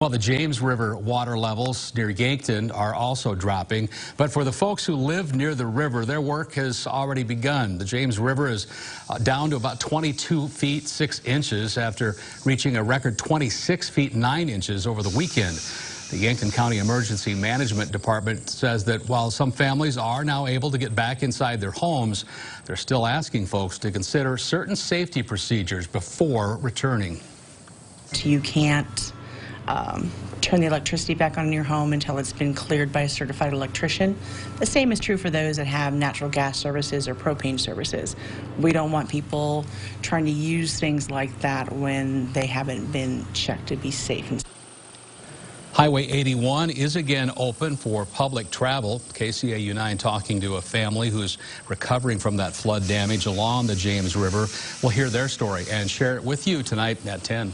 Well, the James River water levels near Yankton are also dropping, but for the folks who live near the river, their work has already begun. The James River is down to about 22 feet 6 inches after reaching a record 26 feet 9 inches over the weekend. The Yankton County Emergency Management Department says that while some families are now able to get back inside their homes, they're still asking folks to consider certain safety procedures before returning. You can't turn the electricity back on in your home until it's been cleared by a certified electrician. The same is true for those that have natural gas services or propane services. We don't want people trying to use things like that when they haven't been checked to be safe. Highway 81 is again open for public travel. KCAU-9 talking to a family who's recovering from that flood damage along the James River. We'll hear their story and share it with you tonight at 10.